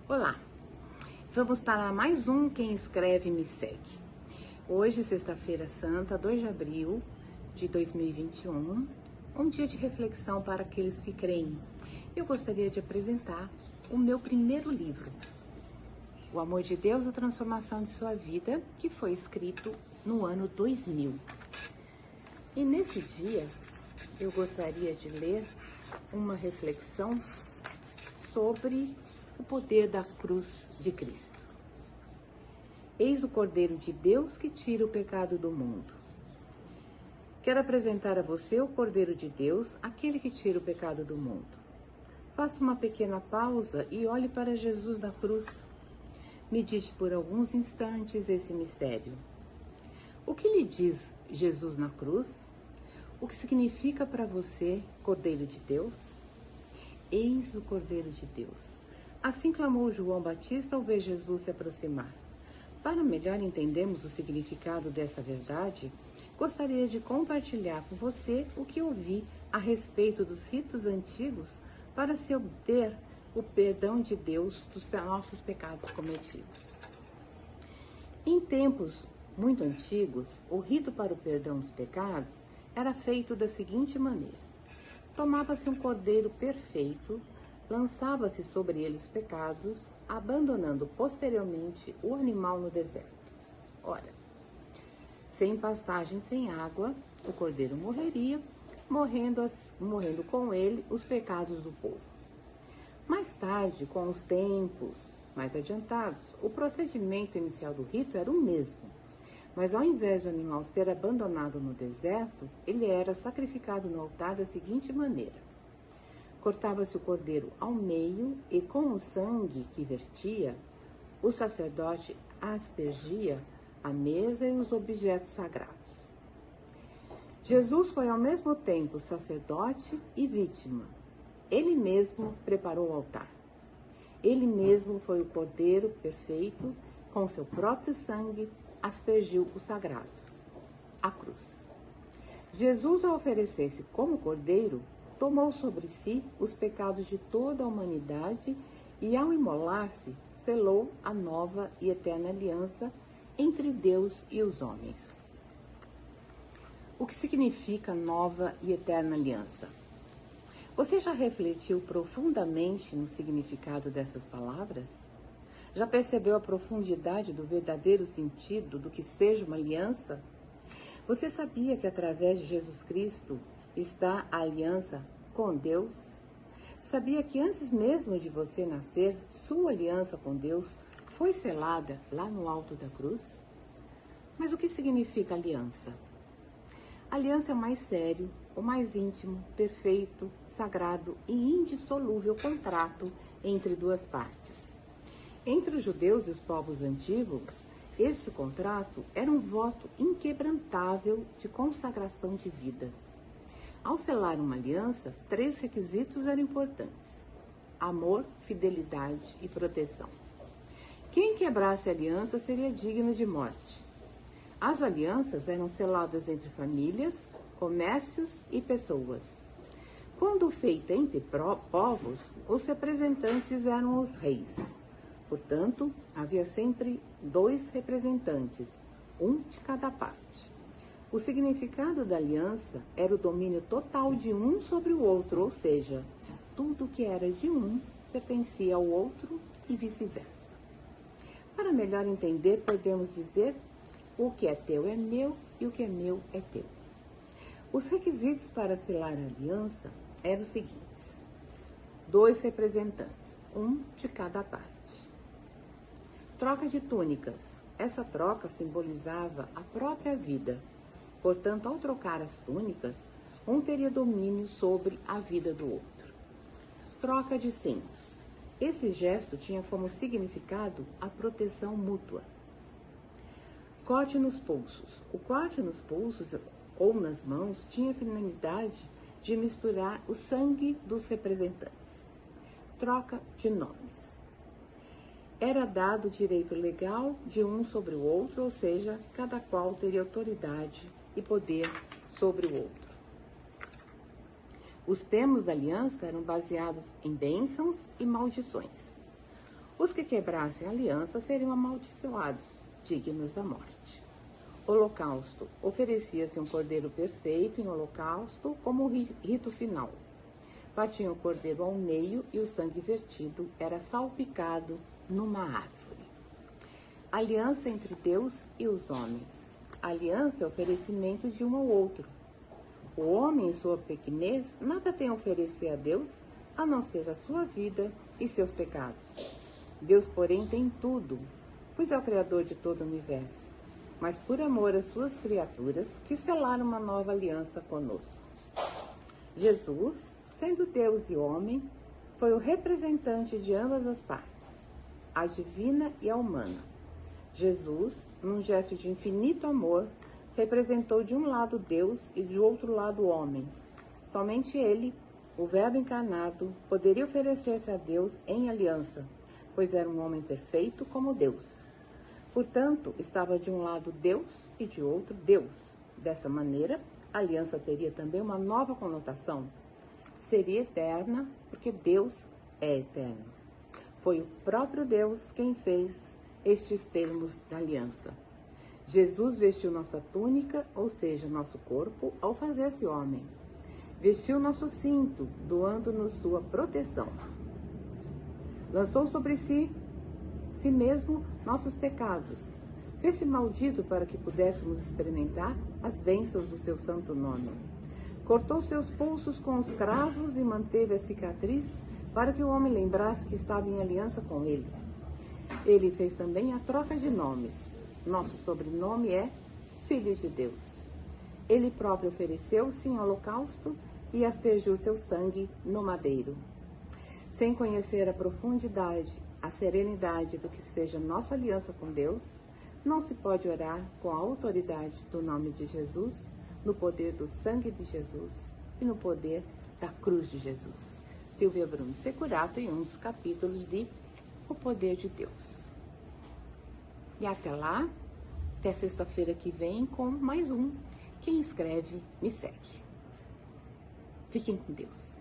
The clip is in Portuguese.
Olá, vamos para mais um Quem Escreve Me Segue. Hoje, sexta-feira santa, 2 de abril de 2021, um dia de reflexão para aqueles que creem. Eu gostaria de apresentar o meu primeiro livro, O Amor de Deus, a Transformação de Sua Vida, que foi escrito no ano 2000. E nesse dia, eu gostaria de ler uma reflexão sobre o poder da cruz de Cristo. Eis o Cordeiro de Deus que tira o pecado do mundo. Quero apresentar a você o Cordeiro de Deus, aquele que tira o pecado do mundo. Faça uma pequena pausa e olhe para Jesus na cruz. Medite por alguns instantes esse mistério. O que lhe diz Jesus na cruz? O que significa para você Cordeiro de Deus? Eis o Cordeiro de Deus. Assim clamou João Batista ao ver Jesus se aproximar. Para melhor entendermos o significado dessa verdade, gostaria de compartilhar com você o que ouvi a respeito dos ritos antigos para se obter o perdão de Deus dos nossos pecados cometidos. Em tempos muito antigos, o rito para o perdão dos pecados era feito da seguinte maneira: tomava-se um cordeiro perfeito, lançava-se sobre ele os pecados, abandonando posteriormente o animal no deserto. Ora, sem pastagem, sem água, o cordeiro morreria, morrendo com ele os pecados do povo. Mais tarde, com os tempos mais adiantados, o procedimento inicial do rito era o mesmo, mas ao invés do animal ser abandonado no deserto, ele era sacrificado no altar da seguinte maneira: cortava-se o cordeiro ao meio e com o sangue que vertia, o sacerdote aspergia a mesa e os objetos sagrados. Jesus foi ao mesmo tempo sacerdote e vítima. Ele mesmo preparou o altar. Ele mesmo foi o cordeiro perfeito, com seu próprio sangue aspergiu o sagrado, a cruz. Jesus, ao oferecer-se como cordeiro, tomou sobre si os pecados de toda a humanidade e, ao imolar-se, selou a nova e eterna aliança entre Deus e os homens. O que significa nova e eterna aliança? Você já refletiu profundamente no significado dessas palavras? Já percebeu a profundidade do verdadeiro sentido do que seja uma aliança? Você sabia que através de Jesus Cristo está a aliança com Deus? Sabia que antes mesmo de você nascer, sua aliança com Deus foi selada lá no alto da cruz? Mas o que significa aliança? Aliança é o mais sério, o mais íntimo, perfeito, sagrado e indissolúvel contrato entre duas partes. Entre os judeus e os povos antigos, esse contrato era um voto inquebrantável de consagração de vidas. Ao selar uma aliança, 3 requisitos eram importantes: amor, fidelidade e proteção. Quem quebrasse a aliança seria digno de morte. As alianças eram seladas entre famílias, comércios e pessoas. Quando feita entre povos, os representantes eram os reis. Portanto, havia sempre 2 representantes, um de cada parte. O significado da aliança era o domínio total de um sobre o outro, ou seja, tudo que era de um pertencia ao outro e vice-versa. Para melhor entender, podemos dizer: o que é teu é meu e o que é meu é teu. Os requisitos para selar a aliança eram os seguintes: 2 representantes, um de cada parte. Troca de túnicas. Essa troca simbolizava a própria vida. Portanto, ao trocar as túnicas, um teria domínio sobre a vida do outro. Troca de cintos. Esse gesto tinha como significado a proteção mútua. Corte nos pulsos. O corte nos pulsos ou nas mãos tinha a finalidade de misturar o sangue dos representantes. Troca de nomes. Era dado o direito legal de um sobre o outro, ou seja, cada qual teria autoridade e poder sobre o outro. Os termos da aliança eram baseados em bênçãos e maldições. Os que quebrassem a aliança seriam amaldiçoados, dignos da morte. Holocausto. Oferecia-se um cordeiro perfeito em holocausto como rito final. Batiam o cordeiro ao meio e o sangue vertido era salpicado numa árvore. Aliança entre Deus e os homens. Aliança é oferecimento de um ao outro. O homem, em sua pequenez, nada tem a oferecer a Deus, a não ser a sua vida e seus pecados. Deus, porém, tem tudo, pois é o Criador de todo o universo, mas por amor às suas criaturas, quis selar uma nova aliança conosco. Jesus, sendo Deus e homem, foi o representante de ambas as partes, a divina e a humana. Jesus, num gesto de infinito amor, representou de um lado Deus e de outro lado o homem. Somente ele, o Verbo encarnado, poderia oferecer-se a Deus em aliança, pois era um homem perfeito como Deus. Portanto, estava de um lado Deus e de outro Deus. Dessa maneira, a aliança teria também uma nova conotação. Seria eterna, porque Deus é eterno. Foi o próprio Deus quem fez estes termos da aliança. Jesus vestiu nossa túnica, ou seja, nosso corpo, ao fazer-se homem. Vestiu nosso cinto, doando-nos sua proteção. Lançou sobre si mesmo nossos pecados. Fez-se maldito para que pudéssemos experimentar as bênçãos do seu santo nome. Cortou seus pulsos com os cravos e manteve a cicatriz para que o homem lembrasse que estava em aliança com ele. Ele fez também a troca de nomes. Nosso sobrenome é Filho de Deus. Ele próprio ofereceu-se em holocausto e aspergiu seu sangue no madeiro. Sem conhecer a profundidade, a serenidade do que seja nossa aliança com Deus, não se pode orar com a autoridade do nome de Jesus, no poder do sangue de Jesus e no poder da cruz de Jesus. Silvia Bruno Securato, em um dos capítulos de O Poder de Deus. E até lá, até sexta-feira que vem, com mais um Quem Escreve, Me Segue. Fiquem com Deus.